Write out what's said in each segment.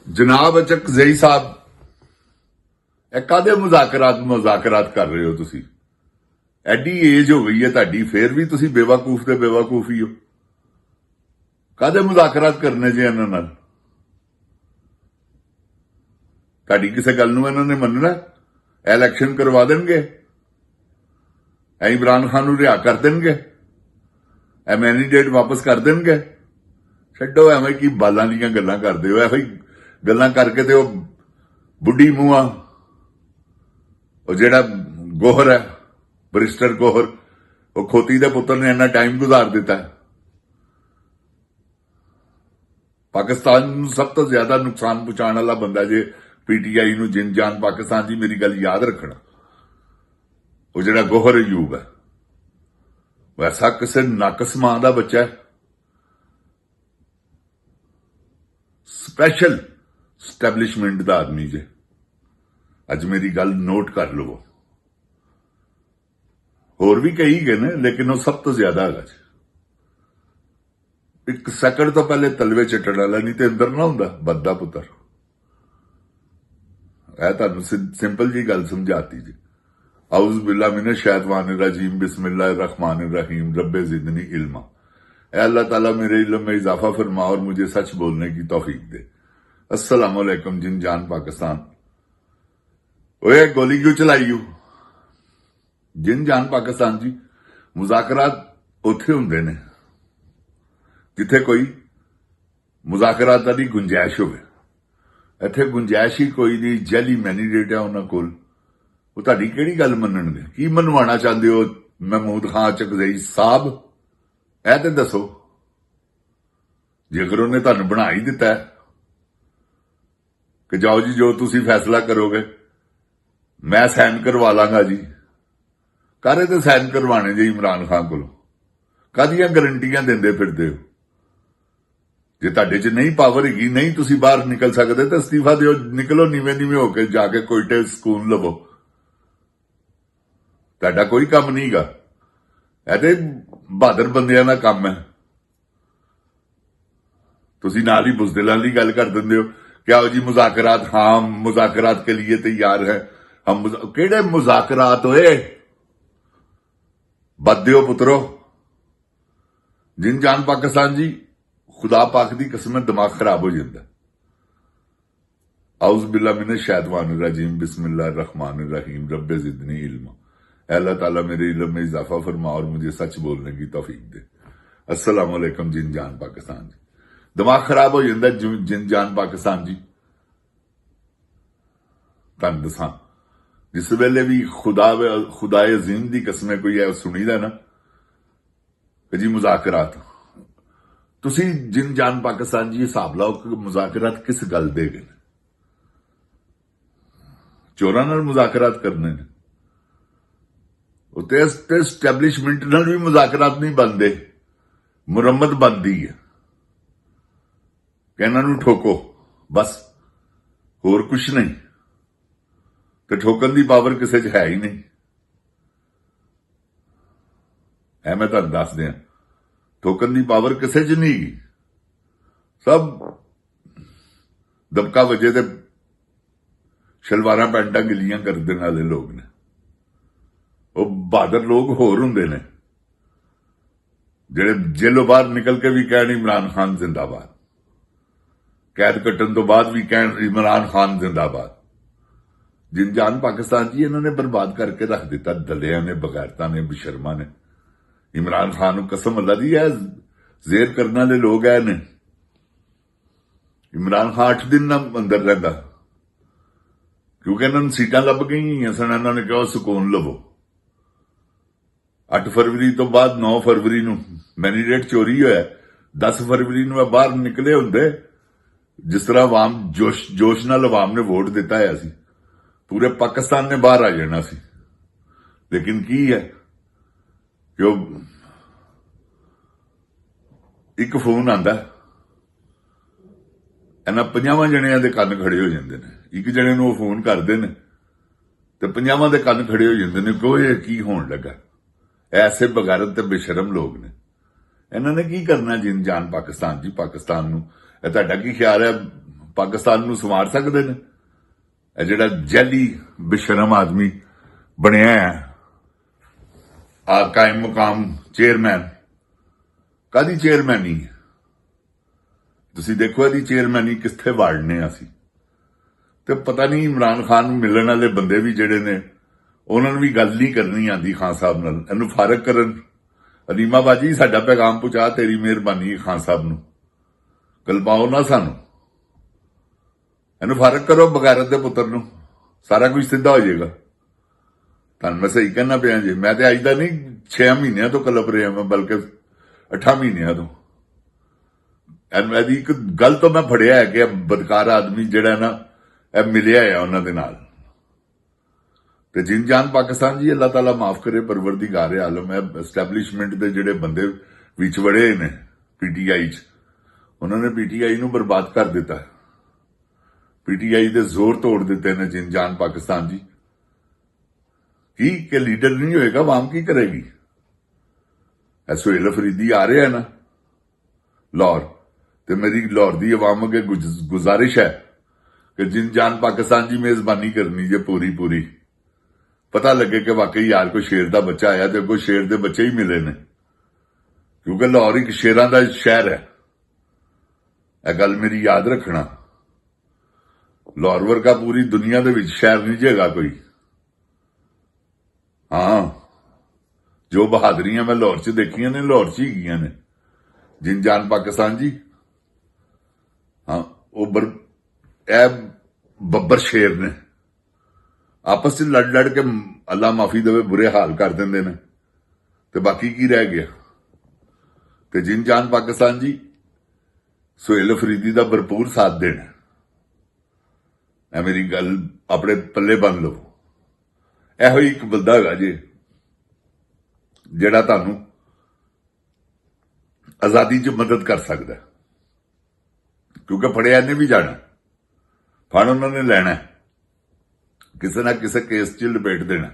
ਜਨਾਬ ਅਚਕਜ਼ਈ ਸਾਹਿਬ, ਇਹ ਕਾਦੇ ਮੁਜ਼ਾਕਰਾਤ ਕਰ ਰਹੇ ਹੋ ਤੁਸੀਂ? ਐਡੀ ਏਜ ਹੋ ਗਈ ਹੈ ਤੁਹਾਡੀ, ਫੇਰ ਵੀ ਤੁਸੀਂ ਬੇਵਕੂਫ ਤੇ ਬੇਵਕੂਫ ਹੀ ਹੋ। ਕਾਦੇ ਮੁਜ਼ਾਕਰਾਤ ਕਰਨੇ ਜੇ ਇਹਨਾਂ ਨਾਲ? ਤੁਹਾਡੀ ਕਿਸੇ ਗੱਲ ਨੂੰ ਇਹਨਾਂ ਨੇ ਮੰਨਣਾ? ਇਲੈਕਸ਼ਨ ਕਰਵਾ ਦੇਣਗੇ, ਇਮਰਾਨ ਖਾਨ ਨੂੰ ਰਿਹਾ ਕਰ ਦੇਣਗੇ, ਮੈਂਡੇਟ ਵਾਪਸ ਕਰ ਦੇਣਗੇ। ਛੱਡੋ ਐਵੇਂ ਕੀ ਬਾਲਾਂ ਦੀਆਂ ਗੱਲਾਂ ਕਰਦੇ ਹੋ। ਐਵੇਂ ਗੱਲਾਂ ਕਰਕੇ ਤੇ ਉਹ ਬੁੱਢੀ ਮੂੰਹਾਂ, ਉਹ ਜਿਹੜਾ ਗੋਹਰ ਹੈ, ਬਰਿਸਟਰ ਗੋਹਰ, ਉਹ ਖੋਤੀ ਦੇ ਪੁੱਤਰ ਨੇ ਇੰਨਾ ਟਾਈਮ ਗੁਜ਼ਾਰ ਦਿੱਤਾ। ਪਾਕਿਸਤਾਨ ਨੂੰ ਸਭ ਤੋਂ ਜ਼ਿਆਦਾ ਨੁਕਸਾਨ ਪਹੁੰਚਾਉਣ ਵਾਲਾ ਬੰਦਾ ਜੇ ਪੀਟੀਆਈ ਨੂੰ, ਜਿੰਨ ਜਾਨ ਪਾਕਿਸਤਾਨ ਦੀ। ਮੇਰੀ ਗੱਲ ਯਾਦ ਰੱਖਣਾ, ਉਹ ਜਿਹੜਾ ਗੋਹਰ ਅਯੂਬ ਹੈ, ਵੈਸਾ ਕਿਸੇ ਨਾਕਸ ਮਾਂ ਦਾ ਬੱਚਾ ਹੈ। ਸਪੈਸ਼ਲ ਸਟੈਬਲਿਸ਼ਮੈਂਟ ਦਾ ਆਦਮੀ ਜੇ। ਅੱਜ ਮੇਰੀ ਗੱਲ ਨੋਟ ਕਰ ਲਵੋ। ਹੋਰ ਵੀ ਕਈ ਗਏ ਨੇ, ਲੇਕਿਨ ਉਹ ਸਭ ਤੋਂ ਜ਼ਿਆਦਾ ਹੈਗਾ ਜੀ। ਇੱਕ ਸੈਕਿੰਡ ਤੋਂ ਪਹਿਲੇ ਤਲਵੇ ਚੱਟਣ ਵਾਲਾ, ਨਹੀਂ ਤੇ ਅੰਦਰ ਨਾ ਹੁੰਦਾ ਬੱਦਾ ਪੁੱਤਰ। ਇਹ ਤੁਹਾਨੂੰ ਸਿੰਪਲ ਜੀ ਗੱਲ ਸਮਝਾਤੀ ਜੀ। ਆਊਜ਼ ਬਿल्ला मिनश शैतानिर रजीम बिस्मिल्लाहिर रहमानिर रहीम रब्बे ज़िदनी इल्मा। अल्लाह ताला मेरे इल्म में इजाफा फरमा और मुझे सच बोलने की तौफीक दे। अस्सलाम वालेकुम जिन जान पाकिस्तान। ओए गोली क्यों चलाई हो? जिन जान पाकिस्तान जी, मुज़ाकरात उत्थे हुंदे ने जिथे कोई मुज़ाकरात दी गुंजाइश होवे। इत्थे गुंजाइश ही कोई नहीं। जैली मैनीडेट है उन्हां कोल। ਉਹ ਤੁਹਾਡੀ ਕਿਹੜੀ ਗੱਲ ਮੰਨਣਗੇ? ਕੀ ਮਨਵਾਉਣਾ ਚਾਹੁੰਦੇ ਹੋ ਮਹਿਮੂਦ ਖਾਨ ਅਚਕਜ਼ਈ ਸਾਹਿਬ? ਇਹ ਤੇ ਦੱਸੋ। ਜੇਕਰ ਉਹਨੇ ਤੁਹਾਨੂੰ ਬਣਾ ਹੀ ਦਿੱਤਾ ਕਿ ਜਾਓ ਜੀ, ਜੋ ਤੁਸੀਂ ਫੈਸਲਾ ਕਰੋਗੇ ਮੈਂ ਸਾਈਨ ਕਰਵਾ ਲਾਂਗਾ ਜੀ। ਕਾਹਦੇ ਤੇ ਸਾਈਨ ਕਰਵਾਣੇ ਜੀ ਇਮਰਾਨ ਖਾਨ ਕੋਲੋਂ? ਕਾਹਦੀਆਂ ਗਰੰਟੀਆਂ ਦਿੰਦੇ ਫਿਰਦੇ ਹੋ? ਜੇ ਤੁਹਾਡੇ 'ਚ ਨਹੀਂ ਪਾਵਰ ਹੈਗੀ, ਨਹੀਂ ਤੁਸੀਂ ਬਾਹਰ ਨਿਕਲ ਸਕਦੇ ਤਾਂ ਅਸਤੀਫਾ ਦਿਓ, ਨਿਕਲੋ ਨੀਵੇਂ ਹੋ ਕੇ, ਜਾ ਕੇ ਕੋਇਟੇ ਸਕੂਨ ਲਵੋ। ਤੁਹਾਡਾ ਕੋਈ ਕੰਮ ਨਹੀਂਗਾ। ਇਹ ਤੇ ਬਹਾਦਰ ਬੰਦਿਆਂ ਦਾ ਕੰਮ ਹੈ। ਤੁਸੀਂ ਨਾਲ ਹੀ ਬੁਜ਼ਦਿਲਾਂ ਦੀ ਗੱਲ ਕਰ ਦਿੰਦੇ ਹੋ ਕਿ ਆਓ ਜੀ ਮੁਜ਼ਾਕਰਾਤ, ਹਾਂ ਮੁਜ਼ਾਕਰਾਤ के लिए तैयार है हम। ਕਿਹੜੇ ਮੁਜ਼ਾਕਰਾਤ ਹੋਏ? ਬਦਿਓ ਪੁੱਤਰੋ। ਜਿਨ ਜਾਨ ਪਾਕਿਸਤਾਨ ਜੀ, खुदा पाक ਦੀ ਕਸਮ, ਦਿਮਾਗ ਖਰਾਬ ਹੋ ਜਾਂਦਾ। ਆਊਜ਼ ਬਿल्ला मिनश शैतानिर रजीम बिस्मिल्लाहिर रहमानिर रहीम रब्बे ज़िदनी इल्मा। अल्लाह ताला मेरे इल्म में इजाफा फरमा और मुझे सच बोलने की तौफीक दे। अस्सलाम वालेकुम जिन जान पाकिस्तान जी। दिमाग खराब हो जाता जिन जान पाकिस्तान जी। तुहानूं दसां, जिस वेले भी खुदाए अजीम दी कसमें कोई है सुनीदा ना कि जी मुज़ाकरात, तुसीं जिन जान पाकिस्तान जी हिसाब लाओ कि मुज़ाकरात किस गल दे गए? चोरां नाल मुज़ाकरात करने ने। उत्ते एस्टैबलिशमेंट नाल भी मुज़ाकरात नहीं बनते, मुरम्मत बनती है कि इन्हां नूं ठोको, बस होर कुछ नहीं। तो ठोकन की पावर किसी च है ही नहीं। है मैं तुहानूं दस दियां, ठोकन की पावर किसी च नहीं गई। सब दबका वजे ते शलवारां पैंटां गिलियां कर देने वाले लोग ने। ਉਹ ਬਹਾਦਰ ਲੋਕ ਹੋਰ ਹੁੰਦੇ ਨੇ ਜਿਹੜੇ ਜੇਲੋਂ ਬਾਹਰ ਨਿਕਲ ਕੇ ਵੀ ਕਹਿਣ ਇਮਰਾਨ ਖਾਨ ਜ਼ਿੰਦਾਬਾਦ, ਕੈਦ ਕੱਟਣ ਤੋਂ ਬਾਅਦ ਵੀ ਕਹਿਣ ਇਮਰਾਨ ਖਾਨ ਜ਼ਿੰਦਾਬਾਦ। ਜਿਨ ਜਾਨ ਪਾਕਿਸਤਾਨ ਜੀ ਇਹਨਾਂ ਨੇ ਬਰਬਾਦ ਕਰਕੇ ਰੱਖ ਦਿੱਤਾ। ਦਲਿਆਂ ਨੇ, ਬਗੈਰਤਾਂ ਨੇ, ਬੇਸ਼ਰਮਾਂ ਨੇ। ਇਮਰਾਨ ਖਾਨ ਨੂੰ ਕਸਮ ਅੱਲਾ ਦੀ ਹੈ, ਜ਼ੇਰ ਕਰਨ ਵਾਲੇ ਲੋਕ ਆਏ ਨੇ। ਇਮਰਾਨ ਖਾਨ 8 ਦਿਨ ਨਾ ਅੰਦਰ ਰਹਿੰਦਾ ਕਿਉਂਕਿ ਇਹਨਾਂ ਨੂੰ ਸੀਟਾਂ ਲੱਭ ਗਈਆਂ ਸਨ। ਇਹਨਾਂ ਨੇ ਕਿਹਾ ਸਕੂਨ ਲਵੋ। 8 ਫਰਵਰੀ ਤੋਂ ਬਾਅਦ 9 ਫਰਵਰੀ ਨੂੰ ਮੈਨੀਡੇਟ ਚੋਰੀ ਹੋਇਆ। 10 ਫਰਵਰੀ ਨੂੰ ਇਹ ਬਾਹਰ ਨਿਕਲੇ ਹੁੰਦੇ, ਜਿਸ ਤਰ੍ਹਾਂ ਆਵਾਮ ਜੋਸ਼ ਨਾਲ ਆਵਾਮ ਨੇ ਵੋਟ ਦਿੱਤਾ ਹੈ ਸੀ, ਪੂਰੇ ਪਾਕਿਸਤਾਨ ਨੇ ਬਾਹਰ ਆ ਜਾਣਾ ਸੀ। ਲੇਕਿਨ ਕੀ ਹੈ ਕਿ ਉਹ ਇੱਕ ਫੋਨ ਆਂਦਾ, ਇਹਨਾਂ 50 ਜਣਿਆਂ ਦੇ ਕੰਨ ਖੜੇ ਹੋ ਜਾਂਦੇ ਨੇ। ਇੱਕ ਜਣੇ ਨੂੰ ਉਹ ਫੋਨ ਕਰਦੇ ਨੇ ਤੇ 50 ਦੇ ਕੰਨ ਖੜੇ ਹੋ ਜਾਂਦੇ ਨੇ ਕਿ ਇਹ ਕੀ ਹੋਣ ਲੱਗਾ। ऐसे बगैरत ते बेशरम लोग ने। इन्होंने की करना जिन जान पाकिस्तान जी। पाकिस्तान नूं ਤੁਹਾਡਾ ਕੀ ਖਿਆਲ ਹੈ? ਪਾਕਿਸਤਾਨ ਨੂੰ ਸੰਵਾਰ ਸਕਦੇ ਨੇ? ਇਹ ਜਿਹੜਾ ਜੈਲੀ ਬੇਸ਼ਰਮ ਆਦਮੀ ਬਣਿਆ ਹੈ ਆ ਕਾਇਮ ਮੁਕਾਮ ਚੇਅਰਮੈਨ, ਕਾਹਦੀ ਚੇਅਰਮੈਨੀ? ਤੁਸੀਂ ਦੇਖੋ ਇਹਦੀ ਚੇਅਰਮੈਨੀ ਕਿੱਥੇ ਵਾੜਨੇ ਅਸੀਂ। ਤੇ ਪਤਾ ਨਹੀਂ ਇਮਰਾਨ ਖਾਨ ਨੂੰ ਮਿਲਣ ਵਾਲੇ ਬੰਦੇ ਵੀ ਜਿਹੜੇ ਨੇ ਉਹਨਾਂ ਨੂੰ ਵੀ ਗੱਲ ਨਹੀਂ ਕਰਨੀ ਆਂਦੀ ਖਾਨ ਸਾਹਿਬ ਨਾਲ। ਇਹਨੂੰ ਫਾਰਗ ਕਰਨ। ਅਲੀਮਾ ਬਾਜੀ ਸਾਡਾ ਪੈਗਾਮ ਪਹੁੰਚਾ, ਤੇਰੀ ਮਿਹਰਬਾਨੀ ਖਾਨ ਸਾਹਿਬ ਨੂੰ, ਕਲਪਾਓ ਨਾ ਸਾਨੂੰ, ਇਹਨੂੰ ਫਾਰਗ ਕਰੋ ਬਗੈਰਤ ਦੇ ਪੁੱਤਰ ਨੂੰ, ਸਾਰਾ ਕੁਝ ਸਿੱਧਾ ਹੋ ਜਾਏਗਾ। ਤੁਹਾਨੂੰ ਮੈਂ ਸਹੀ ਕਹਿਣਾ ਪਿਆ ਜੀ, ਮੈਂ ਤੇ ਅੱਜ ਦਾ ਨਹੀਂ 6 ਮਹੀਨਿਆਂ ਤੋਂ ਕਲਪ ਰਿਹਾ ਮੈਂ, ਬਲਕਿ 8 ਮਹੀਨਿਆਂ ਤੋਂ। ਇਹਦੀ ਇੱਕ ਗੱਲ ਤੋਂ ਮੈਂ ਫੜਿਆ ਹੈ ਕਿ ਬਦਕਾਰ ਆਦਮੀ ਜਿਹੜਾ ਨਾ ਇਹ ਮਿਲਿਆ ਹੈ ਉਹਨਾਂ ਦੇ ਨਾਲ। ਤੇ ਜਿਨ ਜਾਨ ਪਾਕਿਸਤਾਨ ਜੀ, ਅੱਲਾਹ ਤਾਲਾ ਮਾਫ ਕਰੇ, ਪਰਵਰਦੀਗਾਰ ਆਲਮ ਹੈ। ਐਸਟੈਬਲਿਸ਼ਮੈਂਟ ਦੇ ਜਿਹੜੇ ਬੰਦੇ ਵਿੱਚ ਵੜੇ ਨੇ ਪੀਟੀਆਈ 'ਚ, ਉਹਨਾਂ ਨੇ ਪੀਟੀਆਈ ਨੂੰ ਬਰਬਾਦ ਕਰ ਦਿੱਤਾ। ਪੀਟੀਆਈ ਦੇ ਜ਼ੋਰ ਤੋੜ ਦਿੱਤੇ ਨੇ ਜਿਨ ਜਾਨ ਪਾਕਿਸਤਾਨ ਜੀ। ਕੀ ਕਿ ਲੀਡਰ ਨਹੀਂ ਹੋਏਗਾ, ਆਵਾਮ ਕੀ ਕਰੇਗੀ? ਸੁਹੇਲ ਅਫਰੀਦੀ ਆ ਰਿਹਾ ਨਾ ਲਾਹੌਰ, ਤੇ ਮੇਰੀ ਲਾਹੌਰ ਦੀ ਆਵਾਮ ਅੱਗੇ ਗੁਜ਼ਾਰਿਸ਼ ਹੈ ਕਿ ਜਿਨ ਜਾਨ ਪਾਕਿस्तान जी मेजबानी करनी जे पूरी पता लगे कि वाकई यार कोई शेर का बच्चा आया तो कोई शेर के बच्चे ही मिले ने, क्योंकि लाहौर एक शेरां का शहर है। यह गल मेरी याद रखना। लाहौर वर्गा पूरी दुनिया के विच शहर नहीं जेगा कोई। हाँ, जो बहादरियां मैं लाहौर च देखियां ने लाहौर च ही गईयां ने जिन जान पाकिस्तान जी। हाँ, वो ਬੱਬਰ ਸ਼ੇਰ ਨੇ ਆਪਸ ਵਿੱਚ ਲੜ ਕੇ ਅੱਲਾ ਮਾਫੀ ਦੇਵੇ ਬੁਰੇ ਹਾਲ ਕਰ ਦਿੰਦੇ ਨੇ, ਤੇ ਬਾਕੀ ਕੀ ਰਹਿ ਗਿਆ? ਤੇ ਜਿਨ ਜਾਨ ਪਾਕਿस्तान ਜੀ ਸੁਹੇਲ ਅਫਰੀਦੀ ਦਾ ਭਰਪੂਰ ਸਾਥ ਦੇਣਾ। ਇਹ ਮੇਰੀ ਗੱਲ ਆਪਣੇ ਪੱਲੇ ਬੰਨ ਲਓ। ਇਹੋ ਹੀ ਇੱਕ ਬੰਦਾ ਹੈਗਾ ਜੀ ਜਿਹੜਾ ਤੁਹਾਨੂੰ ਆਜ਼ਾਦੀ 'ਚ ਮਦਦ ਕਰ ਸਕਦਾ, ਕਿਉਂਕਿ ਫੜਿਆ ਇਹਨੇ ਵੀ ਜਾਣਾ, ਫੜ ਉਹਨਾਂ ਨੇ ਲੈਣਾ, ਕਿਸੇ ਨਾ ਕਿਸੇ ਕੇਸ 'ਚ ਲਪੇਟ ਦੇਣਾ,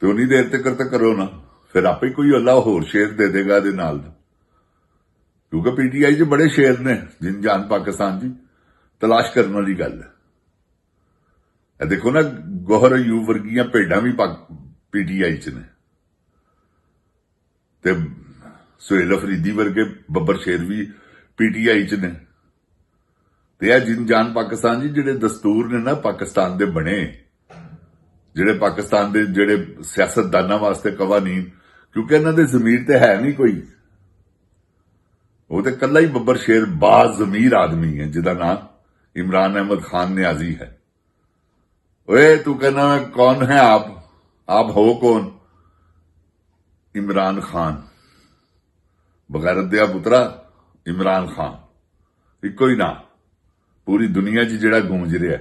ਤੇ ਉਨੀ ਦੇਰ ਤੱਕ ਕਰੋ ਨਾ, ਫਿਰ ਆਪੇ ਕੋਈ ਅੱਲਾ ਹੋਰ ਸ਼ੇਰ ਦੇ ਦੇਗਾ ਇਹਦੇ ਨਾਲ। ਕਿਉਂਕਿ ਪੀਟੀਆਈ 'ਚ ਬੜੇ ਸ਼ੇਰ ਨੇ ਜਿਨ ਜਾਨ ਪਾਕਿस्तान ਜੀ, ਤਲਾਸ਼ ਕਰਨ ਵਾਲੀ ਗੱਲ ਹੈ। ਇਹ ਦੇਖੋ ਨਾ, ਗੋਹਰ ਅਯੂਬ ਵਰਗੀਆਂ ਭੇਡਾਂ ਵੀ ਪੀਟੀਆਈ 'ਚ ਨੇ, ਤੇ ਸੁਹੇਲ ਅਫਰੀਦੀ ਵਰਗੇ ਬੱਬਰ ਸ਼ੇਰ ਵੀ ਪੀਟੀਆਈ 'ਚ ਨੇ। ਤੇ ਇਹ ਜਿਨ ਜਾਨ ਪਾਕਿस्तान ਜੀ ਜਿਹੜੇ ਦਸਤੂਰ ਨੇ ਨਾ ਪਾਕਿस्तान ਦੇ ਬਣੇ, ਜਿਹੜੇ ਪਾਕਿस्तान ਦੇ ਜਿਹੜੇ ਸਿਆਸਤਦਾਨਾਂ ਵਾਸਤੇ ਕਵਾਨੀਨ, ਕਿਉਂਕਿ ਇਹਨਾਂ ਦੇ ਜ਼ਮੀਰ ਤੇ ਹੈ ਨਹੀਂ ਕੋਈ, ਉਹ ਤੇ ਕੱਲਾ ਹੀ ਬੱਬਰ ਸ਼ੇਰ ਬਾਜ਼ ਜ਼ਮੀਰ ਆਦਮੀ ਹੈ ਜਿਹਦਾ ਨਾਮ इमरान अहमद खान न्याजी है। ओए तू कहना कौन है आप हो कौन? इमरान खान, बगैरत दिया पुत्रा इमरान खान, इको ही ना पूरी दुनिया च जिहड़ा गूंज रहा है।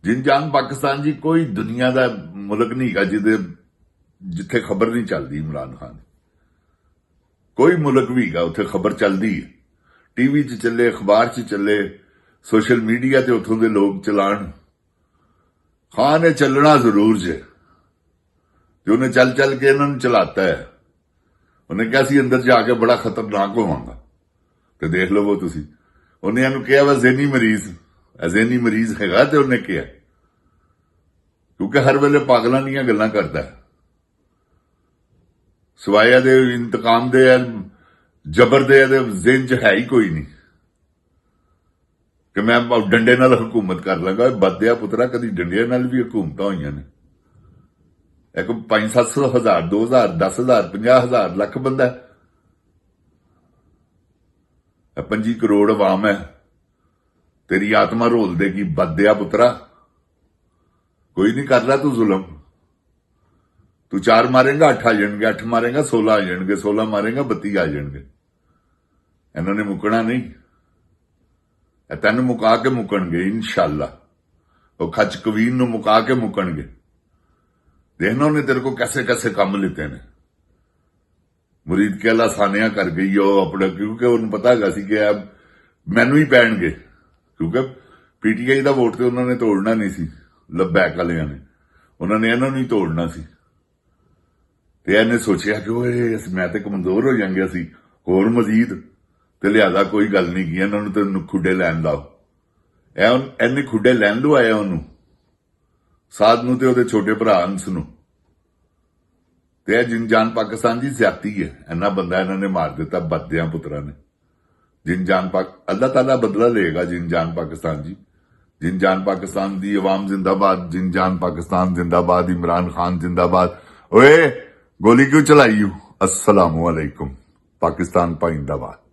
जिन जान पाकिस्तान जी कोई दुनिया का मुल्क नहीं है जिथे खबर नहीं चलती इमरान खान, कोई मुल्क भी है उत्थे खबर चलती है, टीवी च चले, अखबार च चले, सोशल मीडिया ते उथों दे लोग चलान। खान ने चलना जरूर जे, जो उन्हें चल चल के इन्होंने चलाता है। उन्हें क्या सी अंदर जाके बड़ा खतरनाक होवांगा, ते देख लो वो तुसी। उन्हें इन्हू कहा वा ज़हनी मरीज हैगा, ते उन्हें कहा क्योंकि हर वेले पागलों दीयां गल्लां करदा है, सिवाय दे इंतकाम दे जबर दे ज़हन च है ही कोई नहीं कि मैं डंडे नाल हुकूमत कर लांगा। बदया पुत्रा, कदी डंडिया नाल भी हुकूमत हुई ने। एक 500-700 हज़ार, 2000, 10,000, 50,000 लख बंदा है, 25 करोड़ अवाम है, तेरी आत्मा रोल देगी। बदया पुत्रा, कोई नहीं कर रहा तू जुल्म। तू 4 मारेगा 8 आ जाएंगे, 8 मारेगा 16 आ जाएंगे, 16 मारेगा 32 आ जाएंगे। इन्होंने मुकना नहीं, तेन मुका के मुकणगे इंशाअल्लाह। वो खच कवीन नूं मुका के मुकणगे। देखना उन्हें तेरे को कैसे कैसे काम लेते ने। मुरीद के अल्लाह सानिया कर गई हो अपने, क्योंकि उन्हें पता है कि अब मैनू ही पैणगे, क्योंकि पीटीआई का वोट तो उन्होंने तोड़ना नहीं सी, लबैक वालियां ने, उन्होंने इन्होंने ही तोड़ना सी। ते इन्हें सोचिया कि मैं तो कमजोर हो जाएंगे असी होर मजीद, ते लिहाजा कोई गल नहीं की, इन्होंने तो खुडे लैन लाओ। ਇਹਨੇ ਖੁੱਡੇ ਲੈਣ ਲਵਾਇਆ ਉਹਨੂੰ, ਸਾਧ ਨੂੰ ਤੇ ਉਹਦੇ ਛੋਟੇ ਭਰਾ ਅੰਸ ਨੂੰ। ਤੇ ਇਹ ਜਿੰਨ-ਜਾਨ ਪਾਕਿਸਤਾਨ ਦੀ ਜ਼ਿਆਦਤੀ ਹੈ। ਇੰਨਾ ਬੰਦਾ ਇਹਨਾਂ ਨੇ ਮਾਰ ਦਿੱਤਾ ਬੱਦਿਆਂ ਪੁੱਤਰਾਂ ਨੇ। ਜਿੰਨ-ਜਾਨ ਅੱਲਾਹ ਤਾਲਾ ਬਦਲਾ ਲਏਗਾ ਜਿੰਨ-ਜਾਨ ਪਾਕਿਸਤਾਨ ਜੀ। जिन-जान पाकिस्तान दी अवाम जिंदाबाद, जिन-जान पाकिस्तान जिंदाबाद, इमरान खान जिंदाबाद। ओए गोली क्यों चलाई? अस्सलामु अलैकुम, पाकिस्तान जिंदाबाद।